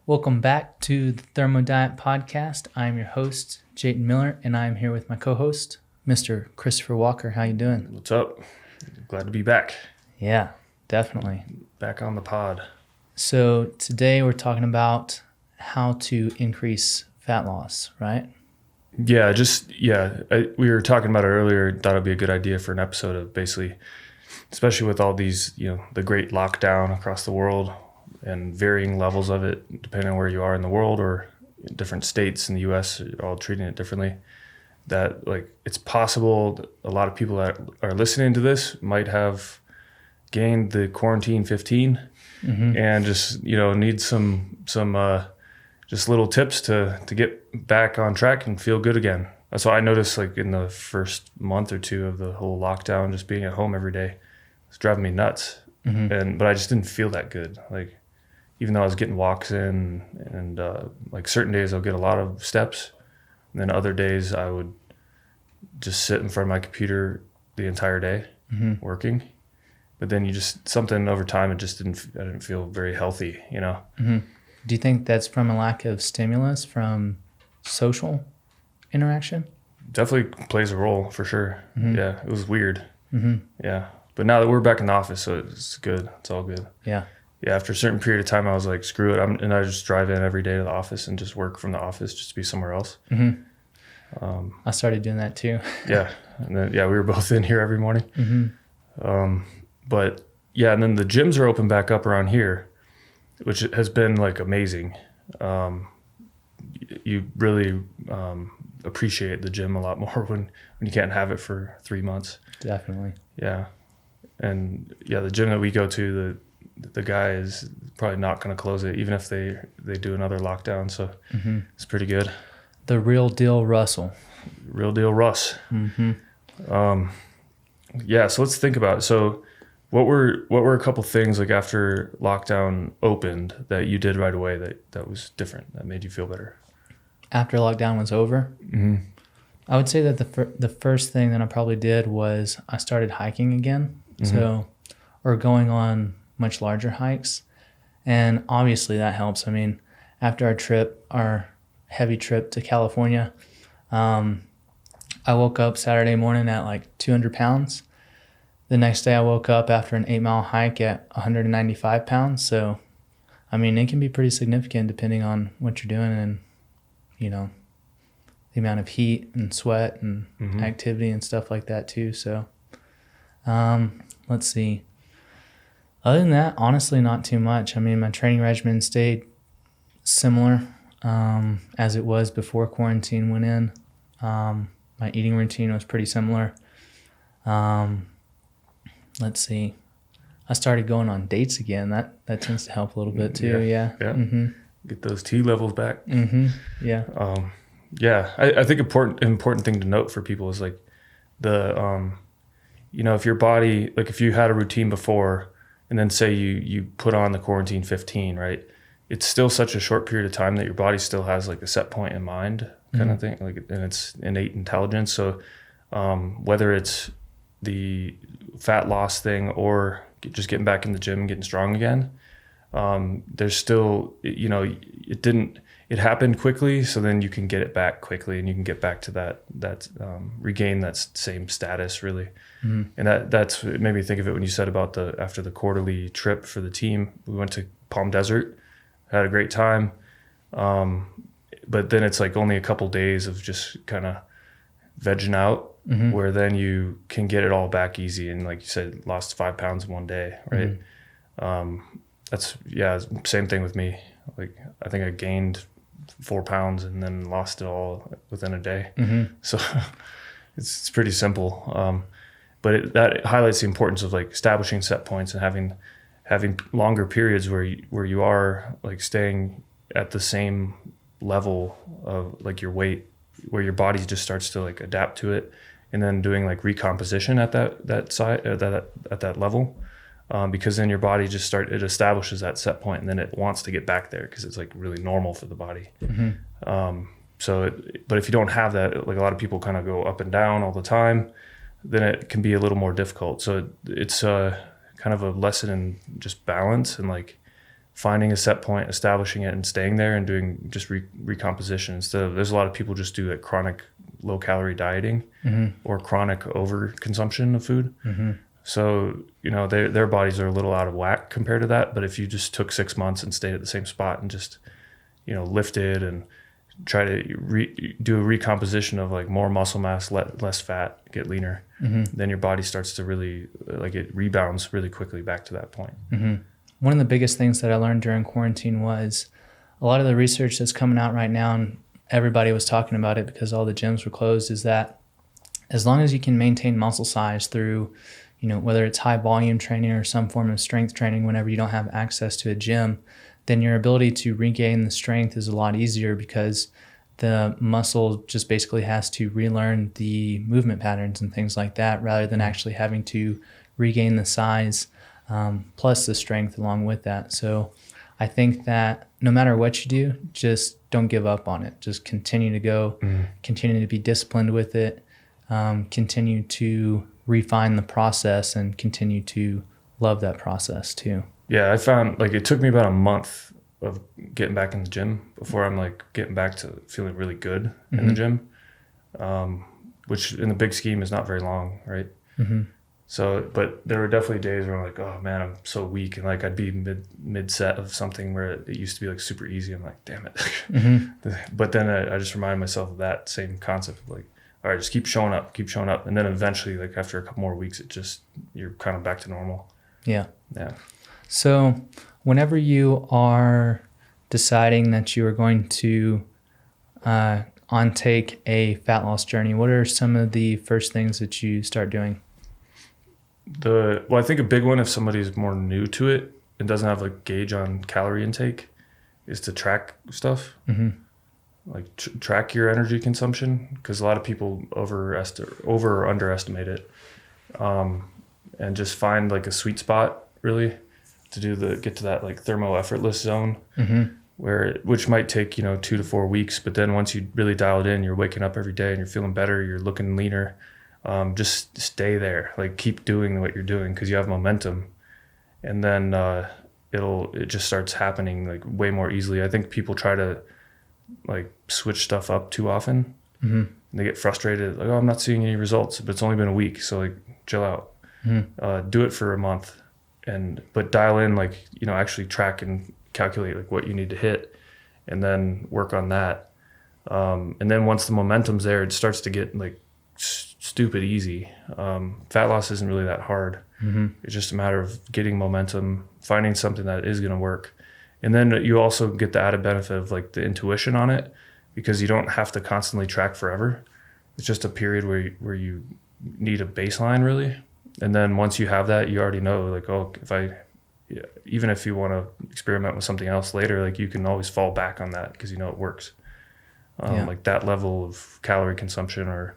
Welcome back to the Thermo Diet Podcast. I'm your host, Jayton Miller, and I'm here with my co-host, Mr. Christopher Walker. How you doing? What's up? Glad to be back. Yeah, definitely. Back on the pod. So today we're talking about how to increase fat loss, right? Yeah, we were talking about it earlier. Thought it'd be a good idea for an episode of basically, especially with all these, the great lockdown across the world and varying levels of it, depending on where you are in the world or in different states in the U.S. are all treating it differently. That it's possible that a lot of people that are listening to this might have gained the quarantine 15 and just need some just little tips to get back on track and feel good again. That's what I noticed in the first month or two of the whole lockdown, just being at home every day, it's driving me nuts. But I just didn't feel that good. Even though I was getting walks in and certain days I'll get a lot of steps, and then other days I would just sit in front of my computer the entire day working. But then something over time, I didn't feel very healthy, Do you think that's from a lack of stimulus from social interaction? Definitely plays a role for sure. Yeah, it was weird. Yeah. But now that we're back in the office, so it's good. It's all good. Yeah. Yeah, after a certain period of time, I was like, screw it. And I just drive in every day to the office and just work from the office just to be somewhere else. I started doing that too. Yeah. And then, we were both in here every morning. But yeah, and then the gyms are open back up around here, which has been amazing. You really appreciate the gym a lot more when you can't have it for 3 months. Definitely. Yeah. And yeah, the gym that we go to, the guy is probably not going to close it, even if they do another lockdown. So it's pretty good. The real deal Russell. Real deal Russ. Yeah, so let's think about it. So what were a couple things after lockdown opened that you did right away that was different, that made you feel better? After lockdown was over? I would say that the first thing that I probably did was I started hiking again. Or going on much larger hikes. And obviously that helps. I mean, after our heavy trip to California, I woke up Saturday morning at 200 pounds. The next day I woke up after an 8-mile hike at 195 pounds. So, I mean, it can be pretty significant depending on what you're doing and, the amount of heat and sweat and activity and stuff like that too. So, let's see. Other than that, honestly, not too much. I mean, my training regimen stayed similar as it was before quarantine went in. My eating routine was pretty similar. Let's see. I started going on dates again. That tends to help a little bit too. Yeah. Get those T levels back. Yeah. I think important thing to note for people is if your body, if you had a routine before and then say you put on the quarantine 15, right? It's still such a short period of time that your body still has a set point in mind kind of thing, and it's innate intelligence. So whether it's the fat loss thing or just getting back in the gym and getting strong again, there's still, it happened quickly, so then you can get it back quickly and you can get back to that regain that same status really. And that's it made me think of it when you said about after the quarterly trip for the team. We went to Palm Desert, had a great time, but then it's only a couple days of just kind of vegging out, where then you can get it all back easy. And like you said, lost 5 pounds in one day, right? That's same thing with me. I think I gained 4 pounds and then lost it all within a day. So it's pretty simple. But that highlights the importance of establishing set points and having longer periods where you are staying at the same level of your weight, where your body just starts to adapt to it, and then doing recomposition at that side at that level, because then your body it establishes that set point, and then it wants to get back there because it's really normal for the body. But if you don't have that, a lot of people kind of go up and down all the time, then it can be a little more difficult. So it's kind of a lesson in just balance and finding a set point, establishing it, and staying there, and doing just recomposition instead of, there's a lot of people just do like chronic low calorie dieting or chronic overconsumption of food. So, their bodies are a little out of whack compared to that. But if you just took 6 months and stayed at the same spot and just, lifted and try to do a recomposition of like more muscle mass, less fat, get leaner, then your body starts to really, like, it rebounds really quickly back to that point. One of the biggest things that I learned during quarantine was a lot of the research that's coming out right now, and everybody was talking about it because all the gyms were closed, is that as long as you can maintain muscle size through, whether it's high volume training or some form of strength training, whenever you don't have access to a gym, then your ability to regain the strength is a lot easier because the muscle just basically has to relearn the movement patterns and things like that, rather than actually having to regain the size plus the strength along with that. So I think that no matter what you do, just don't give up on it. Just continue to go, continue to be disciplined with it, continue to refine the process, and continue to love that process too. Yeah, I found like it took me about a month of getting back in the gym before I'm like getting back to feeling really good in the gym, which in the big scheme is not very long, right? So, but there were definitely days where I'm like, oh man, I'm so weak, and like I'd be mid set of something where it used to be like super easy. I'm like, damn it. But then I just reminded myself of that same concept of like, all right, just keep showing up, and then eventually, like after a couple more weeks, you're kind of back to normal. Yeah. So whenever you are deciding that you are going to take a fat loss journey, what are some of the first things that you start doing? I think a big one, if somebody's more new to it and doesn't have a gauge on calorie intake, is to track stuff. Like track your energy consumption, because a lot of people over or underestimate it, and just find like a sweet spot really to get to that like Thermo effortless zone, which might take 2 to 4 weeks, but then once you really dial it in, you're waking up every day and you're feeling better, you're looking leaner. Just stay there, like keep doing what you're doing because you have momentum, and then it just starts happening like way more easily. I think people try to like switch stuff up too often. And they get frustrated, like, oh, I'm not seeing any results, but it's only been a week, so like chill out. Do it for a month, but dial in, like, actually track and calculate like what you need to hit, and then work on that. And then once the momentum's there, it starts to get like stupid easy. Fat loss isn't really that hard. It's just a matter of getting momentum, finding something that is going to work. And then you also get the added benefit of like the intuition on it, because you don't have to constantly track forever. It's just a period where you need a baseline really. And then once you have that, you already know like, oh, even if you want to experiment with something else later, like you can always fall back on that because it works. Like that level of calorie consumption or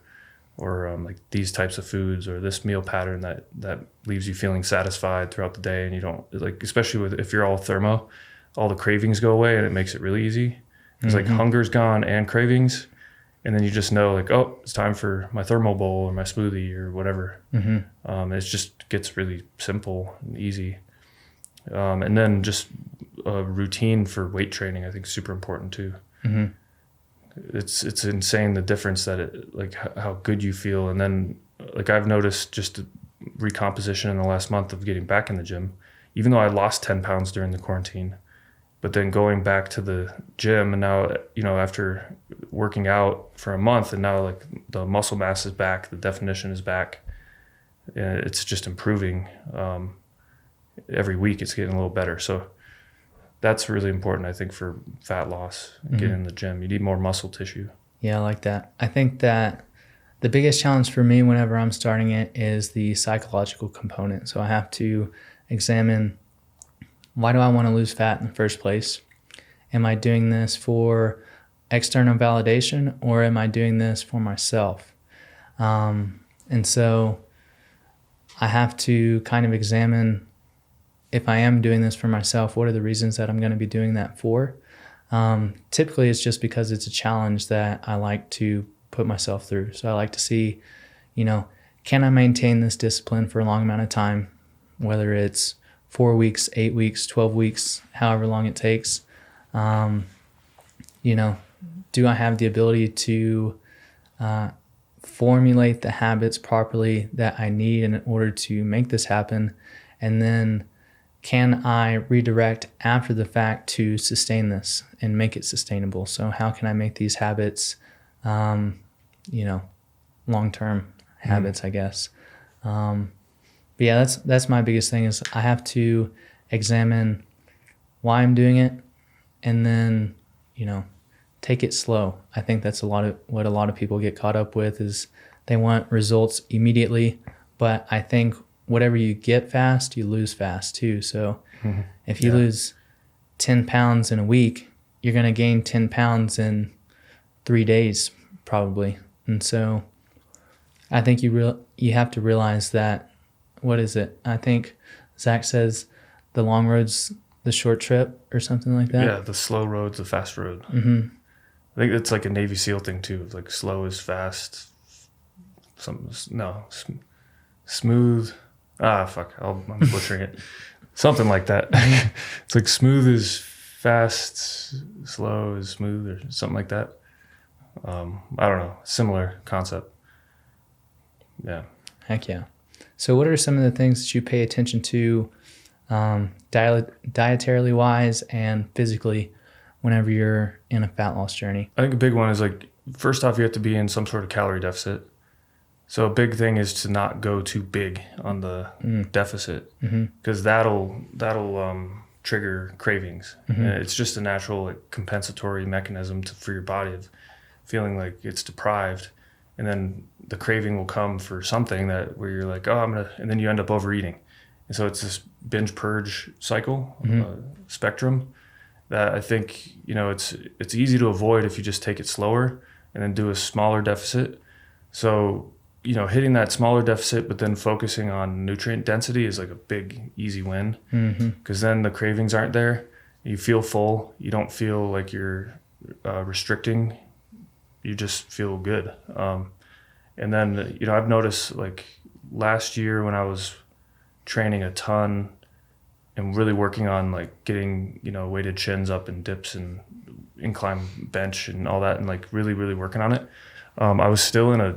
like these types of foods or this meal pattern that leaves you feeling satisfied throughout the day, and you don't like, especially if you're all Thermo, all the cravings go away, and it makes it really easy. It's like hunger's gone and cravings, and then you just know like, oh, it's time for my Thermo bowl or my smoothie or whatever. It just gets really simple and easy. And then just a routine for weight training, I think is super important too. It's insane the difference that it, like how good you feel. And then like I've noticed just a recomposition in the last month of getting back in the gym, even though I lost 10 pounds during the quarantine, but then going back to the gym, and now, after working out for a month, and now like the muscle mass is back, the definition is back, and it's just improving. Every week it's getting a little better. So that's really important, I think, for fat loss. Get in the gym. You need more muscle tissue. Yeah, I like that. I think that the biggest challenge for me whenever I'm starting it is the psychological component. So I have to examine, why do I want to lose fat in the first place? Am I doing this for external validation, or am I doing this for myself? And so I have to kind of examine, if I am doing this for myself, what are the reasons that I'm going to be doing that for? Typically, it's just because it's a challenge that I like to put myself through. So I like to see, can I maintain this discipline for a long amount of time, whether it's 4 weeks, 8 weeks, 12 weeks, however long it takes. You know, do I have the ability to formulate the habits properly that I need in order to make this happen? And then can I redirect after the fact to sustain this and make it sustainable? So how can I make these habits, you know, long-term habits, I guess. But yeah, that's my biggest thing is I have to examine why I'm doing it and then, you know, take it slow. I think that's what a lot of people get caught up with is they want results immediately, but I think whatever you get fast, you lose fast too. So if you lose 10 pounds in a week, you're going to gain 10 pounds in 3 days probably. And so I think you have to realize that, what is it? I think Zach says the long road's the short trip or something like that. Yeah, the slow road's the fast road. Mm-hmm. I think it's like a Navy SEAL thing too. Like slow is fast. Smooth. I'm butchering it. Something like that. It's like smooth is fast, slow is smooth, or something like that. I don't know. Similar concept. Yeah. Heck yeah. So what are some of the things that you pay attention to dietarily wise and physically whenever you're in a fat loss journey? I think a big one is like, first off, you have to be in some sort of calorie deficit. So a big thing is to not go too big on the deficit, because that'll trigger cravings. And it's just a natural compensatory mechanism for your body of feeling like it's deprived, and then the craving will come for something where you're like, oh, and then you end up overeating. And so it's this binge purge cycle, spectrum that I think, it's easy to avoid if you just take it slower and then do a smaller deficit. So, hitting that smaller deficit, but then focusing on nutrient density is like a big, easy win, because then the cravings aren't there. You feel full. You don't feel like you're restricting. You just feel good. And then, I've noticed like last year when I was training a ton and really working on like getting, weighted chins up and dips and incline bench and all that, and like really, really working on it. I was still in a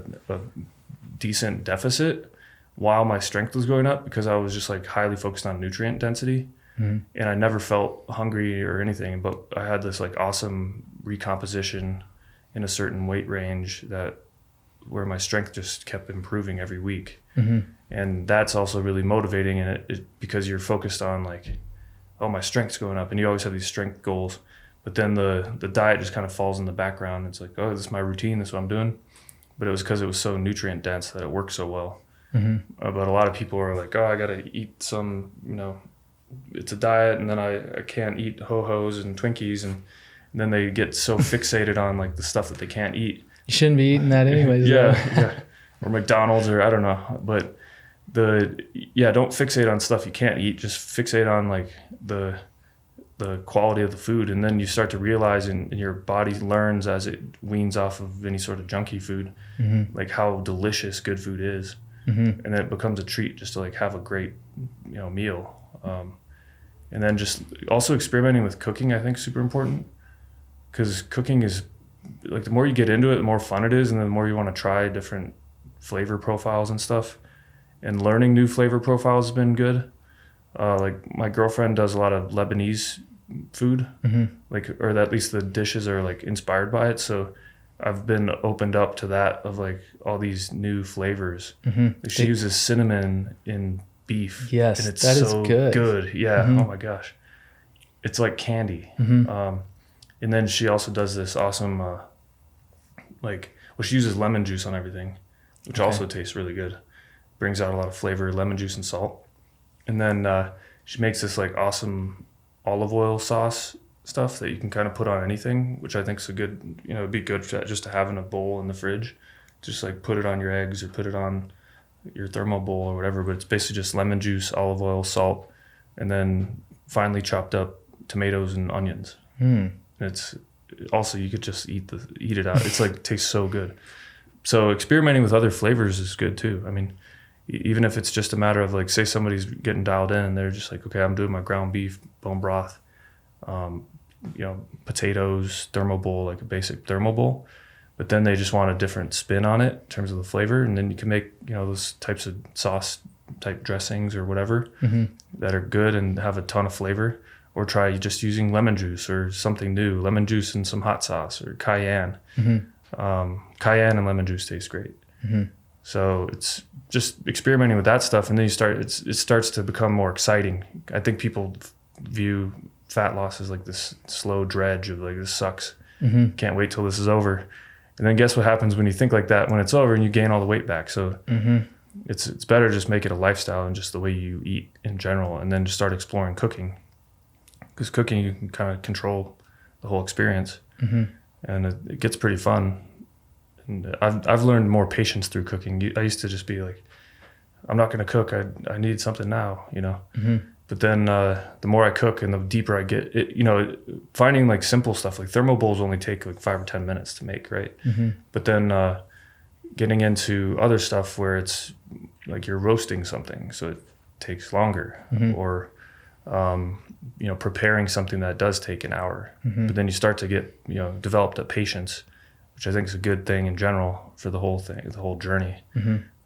decent deficit while my strength was going up, because I was just like highly focused on nutrient density, and I never felt hungry or anything, but I had this like awesome recomposition in a certain weight range where my strength just kept improving every week. And that's also really motivating in it because you're focused on like, oh, my strength's going up, and you always have these strength goals, but then the diet just kind of falls in the background. It's like, oh, this is my routine, this is what I'm doing. But it was because it was so nutrient dense that it worked so well. But a lot of people are like, oh, I got to eat some, it's a diet, and then I can't eat Ho-Hos and Twinkies. And then they get so fixated on like the stuff that they can't eat. You shouldn't be eating that anyways. Yeah. Or McDonald's, or I don't know. But don't fixate on stuff you can't eat. Just fixate on like the quality of the food, and then you start to realize, and your body learns as it weans off of any sort of junky food, like how delicious good food is, and then it becomes a treat just to like have a great meal. And then just also experimenting with cooking, I think, is super important, because cooking is like, the more you get into it, the more fun it is, and the more you want to try different flavor profiles and stuff, and learning new flavor profiles has been good. Like my girlfriend does a lot of Lebanese food, or at least the dishes are like inspired by it. So I've been opened up to that, of like all these new flavors. Like she uses cinnamon in beef. Yes, and it's that so is good. Good. Yeah. Oh my gosh. It's like candy. And then she also does this awesome, she uses lemon juice on everything, which also tastes really good. Brings out a lot of flavor, lemon juice and salt. And then she makes this like awesome olive oil sauce stuff that you can kind of put on anything, which I think is a good, it'd be good just to have in a bowl in the fridge. Just like put it on your eggs or put it on your Thermo bowl or whatever. But it's basically just lemon juice, olive oil, salt, and then finely chopped up tomatoes and onions. And it's also, you could just eat it out. It's like tastes so good. So experimenting with other flavors is good too. I mean, even if it's just a matter of like, say somebody's getting dialed in and they're just like, okay, I'm doing my ground beef, bone broth, potatoes, Thermo bowl, like a basic Thermo bowl, but then they just want a different spin on it in terms of the flavor. And then you can make, those types of sauce type dressings or whatever that are good and have a ton of flavor. Or try just using lemon juice or something new, lemon juice and some hot sauce or cayenne. Cayenne and lemon juice taste great. So it's just experimenting with that stuff, and then it starts to become more exciting. I think people view fat loss as like this slow dredge of like, this sucks. Can't wait till this is over. And then guess what happens when you think like that when it's over and you gain all the weight back. So it's better just make it a lifestyle and just the way you eat in general, and then just start exploring cooking. Because cooking, you can kind of control the whole experience, and it gets pretty fun. And I've learned more patience through cooking. I used to just be like, I'm not going to cook. I need something now, But then the more I cook and the deeper I get, finding like simple stuff like Thermo bowls only take like 5 or 10 minutes to make, right? But then getting into other stuff where it's like you're roasting something, so it takes longer, or preparing something that does take an hour. But then you start to get, develop that patience, which I think is a good thing in general for the whole thing, the whole journey,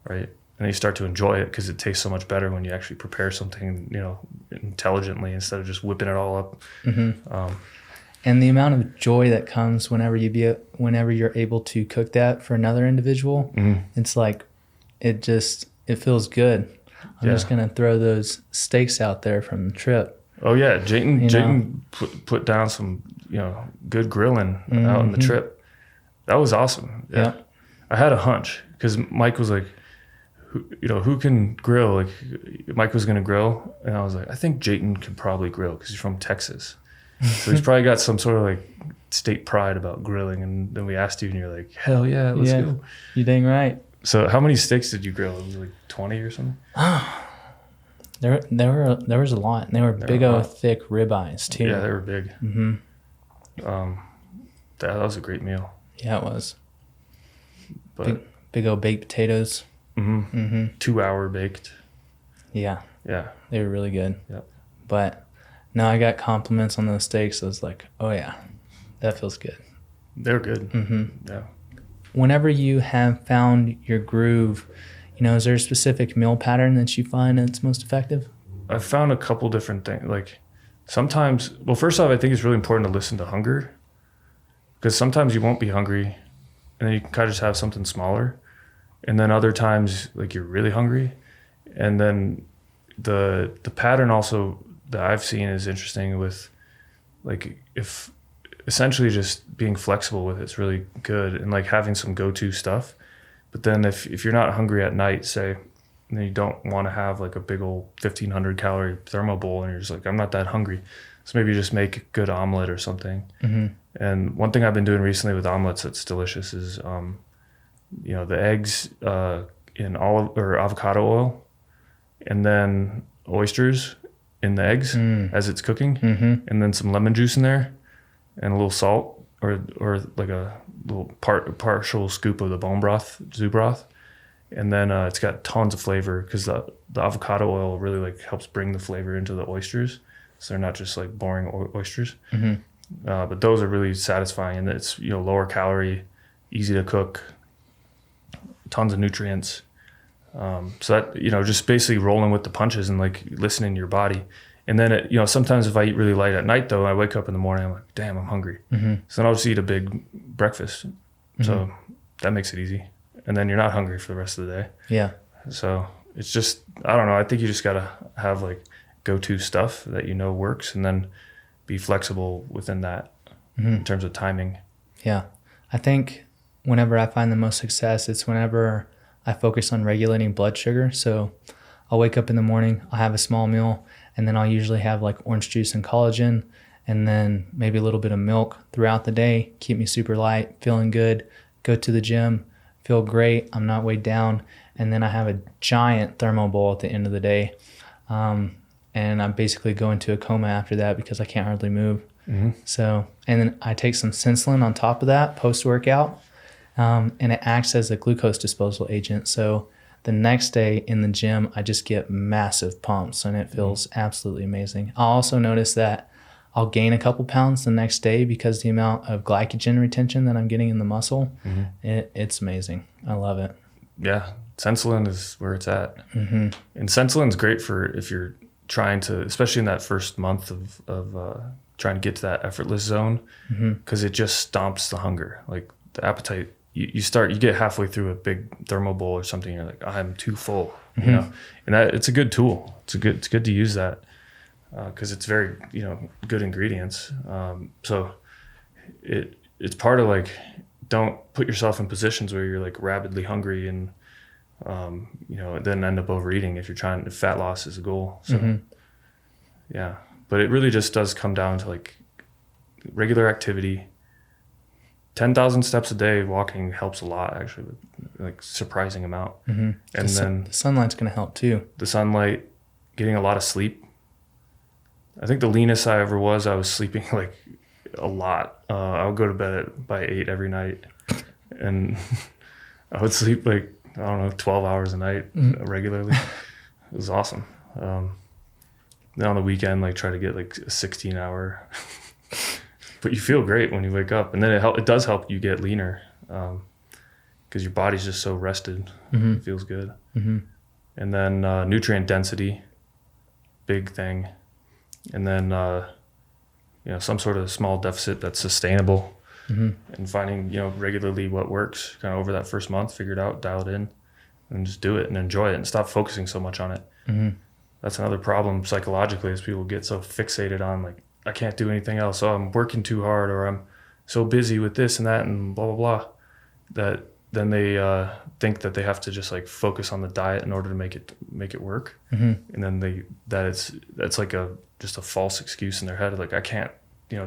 right? And then you start to enjoy it because it tastes so much better when you actually prepare something, intelligently instead of just whipping it all up. And the amount of joy that comes whenever you're able to cook that for another individual, it's like, it feels good. I'm just going to throw those steaks out there from the trip. Oh yeah. Jayton put down some, good grilling out on the trip. That was awesome. Yeah. I had a hunch because Mike was like, who can grill? Like Mike was going to grill. And I was like, I think Jayton can probably grill because he's from Texas. So he's probably got some sort of like state pride about grilling. And then we asked you and you're like, hell yeah, let's go. You're dang right. So how many steaks did you grill? It was like 20 or something? There was a lot. And they were big old thick ribeyes too. Yeah, they were big. That was a great meal. Yeah, it was. But big old baked potatoes. 2 hour baked. Yeah. Yeah. They were really good. Yep. But no, I got compliments on those steaks. I was like, oh yeah, that feels good. They're good. Yeah. Whenever you have found your groove, is there a specific meal pattern that you find that's most effective? I've found a couple different things. Like sometimes, well, first off, I think it's really important to listen to hunger, because sometimes you won't be hungry and then you can kind of just have something smaller. And then other times, like you're really hungry. And then the pattern also that I've seen is interesting with, like, if essentially just being flexible with it's really good, and like having some go-to stuff. But then if you're not hungry at night, say, and then you don't want to have like a big old 1,500 calorie Thermo bowl, and you're just like, I'm not that hungry. So maybe you just make a good omelet or something. And one thing I've been doing recently with omelets that's delicious is, the eggs in olive or avocado oil, and then oysters in the eggs as it's cooking, and then some lemon juice in there, and a little salt, or like a little partial scoop of the bone broth, zoo broth, and then it's got tons of flavor because the avocado oil really like helps bring the flavor into the oysters, so they're not just like boring oysters. But those are really satisfying, and it's lower calorie, easy to cook, tons of nutrients. So that just basically rolling with the punches and like listening to your body. And then sometimes if I eat really light at night though, I wake up in the morning, I'm like, damn, I'm hungry. So then I'll just eat a big breakfast. So that makes it easy. And then you're not hungry for the rest of the day. Yeah. So it's just, I don't know. I think you just got to have like go-to stuff that works, and then be flexible within that in terms of timing. Yeah. I think whenever I find the most success, it's whenever I focus on regulating blood sugar. So I'll wake up in the morning, I'll have a small meal, and then I'll usually have like orange juice and collagen, and then maybe a little bit of milk throughout the day, keep me super light, feeling good, go to the gym, feel great, I'm not weighed down, and then I have a giant Thermo bowl at the end of the day. And I basically go into a coma after that because I can't hardly move. So, and then I take some Sensulin on top of that post-workout, and it acts as a glucose disposal agent. So the next day in the gym, I just get massive pumps and it feels absolutely amazing. I also notice that I'll gain a couple pounds the next day because the amount of glycogen retention that I'm getting in the muscle, it's amazing. I love it. Yeah. Sensolin is where it's at. And Sensolin's great for if you're trying to, especially in that first month of trying to get to that effortless zone, because it just stomps the hunger. Like the appetite, you get halfway through a big Thermo bowl or something, you're like, I'm too full, you know, and it's a good tool. It's good to use that. Because it's very, good ingredients. So it's part of like, don't put yourself in positions where you're like rabidly hungry and, then end up overeating if fat loss is a goal. So yeah, but it really just does come down to like regular activity. 10,000 steps a day walking helps a lot, actually, like surprising amount. And then the sunlight's going to help too. The sunlight, getting a lot of sleep. I think the leanest I ever was, I was sleeping like a lot. I would go to bed by 8 every night, and I would sleep like, 12 hours a night regularly. It was awesome. Then on the weekend, like try to get like a 16-hour. But you feel great when you wake up, and then it does help you get leaner because your body's just so rested. It feels good. And then nutrient density, big thing. And then, some sort of small deficit that's sustainable and finding, regularly what works kind of over that first month, figure it out, dial it in, and just do it and enjoy it and stop focusing so much on it. That's another problem psychologically, is people get so fixated on like, I can't do anything else. Oh, I'm working too hard, or I'm so busy with this and that and blah, blah, blah, that then they think that they have to just like focus on the diet in order to make it work. And then that's like just a false excuse in their head. Like, I can't,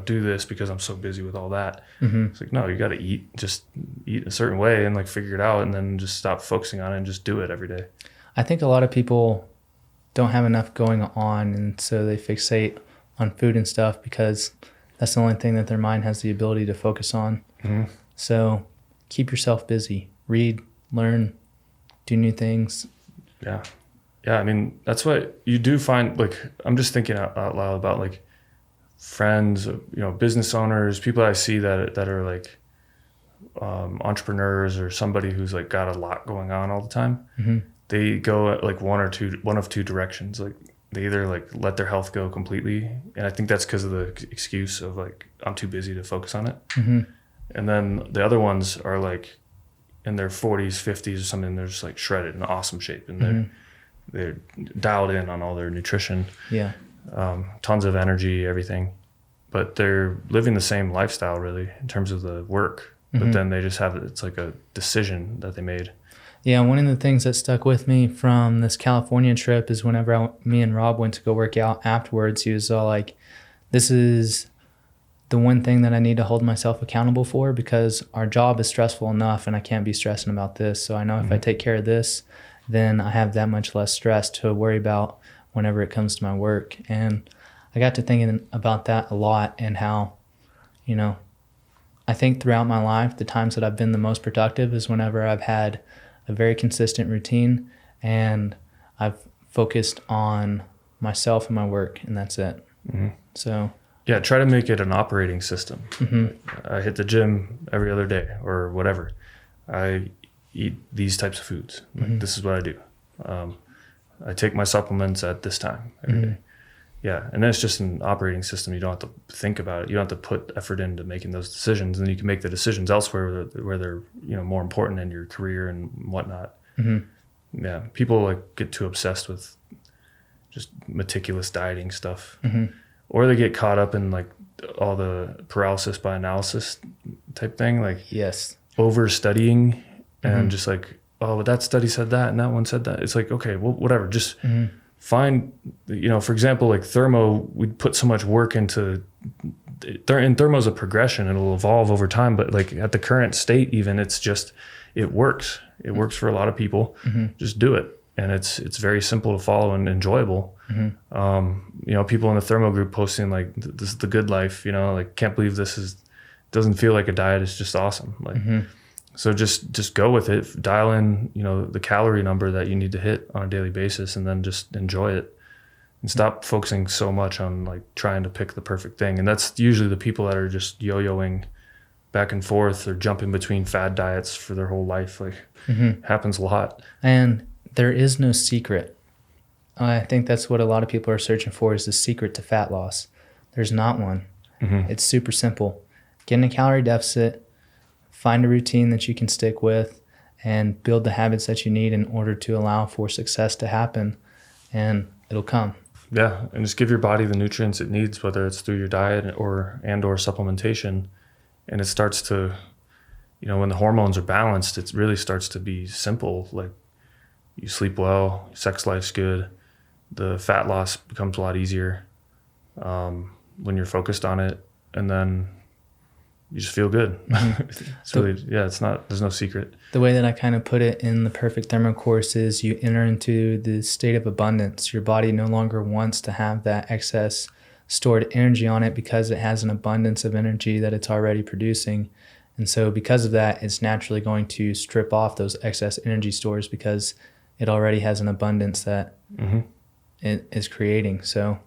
do this because I'm so busy with all that. It's like, no, you got to just eat a certain way and like figure it out, and then just stop focusing on it and just do it every day. I think a lot of people don't have enough going on, and so they fixate on food and stuff because that's the only thing that their mind has the ability to focus on. So keep yourself busy, read, learn, do new things. Yeah. I mean, that's what you do find. Like, I'm just thinking out loud about like friends, business owners, people I see that are like entrepreneurs, or somebody who's like got a lot going on all the time. They go like one of two directions. Like, they either like let their health go completely, and I think that's because of the excuse of like, I'm too busy to focus on it. And then the other ones are like in their 40s, 50s or something. They're just like shredded in awesome shape, and they're dialed in on all their nutrition. Tons of energy, everything, but they're living the same lifestyle really in terms of the work. But then they just it's like a decision that they made. Yeah, one of the things that stuck with me from this California trip is whenever me and Rob went to go work out afterwards, he was all like, this is the one thing that I need to hold myself accountable for, because our job is stressful enough and I can't be stressing about this. So I know if I take care of this, then I have that much less stress to worry about whenever it comes to my work. And I got to thinking about that a lot, and how, I think throughout my life, the times that I've been the most productive is whenever I've had a very consistent routine and I've focused on myself and my work, and that's it. So yeah, try to make it an operating system. I hit the gym every other day or whatever. I eat these types of foods. Like, this is what I do. I take my supplements at this time every day. Yeah, and then it's just an operating system. You don't have to think about it. You don't have to put effort into making those decisions, and you can make the decisions elsewhere where they're more important in your career and whatnot. Yeah, people like get too obsessed with just meticulous dieting stuff, or they get caught up in like all the paralysis by analysis type thing, like over studying and just like, oh, that study said that and that one said that. It's like, okay, well, whatever, just find, for example, like Thermo, we put so much work into, and Thermo's a progression, it'll evolve over time, but like at the current state even, it's just, it works. It works for a lot of people. Just do it. And it's very simple to follow and enjoyable. People in the Thermo group posting like, this is the good life, like, can't believe doesn't feel like a diet. It's just awesome. Like, So just go with it. Dial in, the calorie number that you need to hit on a daily basis, and then just enjoy it. And stop focusing so much on like trying to pick the perfect thing. And that's usually the people that are just yo-yoing back and forth or jumping between fad diets for their whole life. Like happens a lot. And there is no secret. I think that's what a lot of people are searching for, is the secret to fat loss. There's not one. It's super simple. Get in a calorie deficit, find a routine that you can stick with, and build the habits that you need in order to allow for success to happen, and it'll come. Yeah, and just give your body the nutrients it needs, whether it's through your diet or supplementation. And it starts to, when the hormones are balanced, it really starts to be simple. Like you sleep well, sex life's good, the fat loss becomes a lot easier when you're focused on it, and then you just feel good. It's really, there's no secret. The way that I kind of put it in the Perfect Thermo course is you enter into the state of abundance. Your body no longer wants to have that excess stored energy on it because it has an abundance of energy that it's already producing. And so because of that, it's naturally going to strip off those excess energy stores because it already has an abundance that it is creating. So,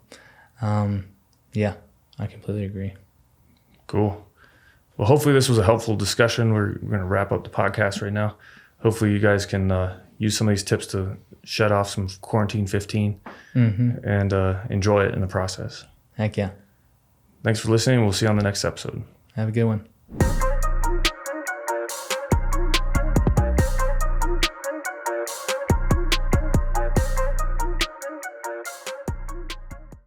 I completely agree. Cool. Well, hopefully this was a helpful discussion. We're going to wrap up the podcast right now. Hopefully you guys can use some of these tips to shut off some quarantine 15 and enjoy it in the process. Heck yeah. Thanks for listening. We'll see you on the next episode. Have a good one.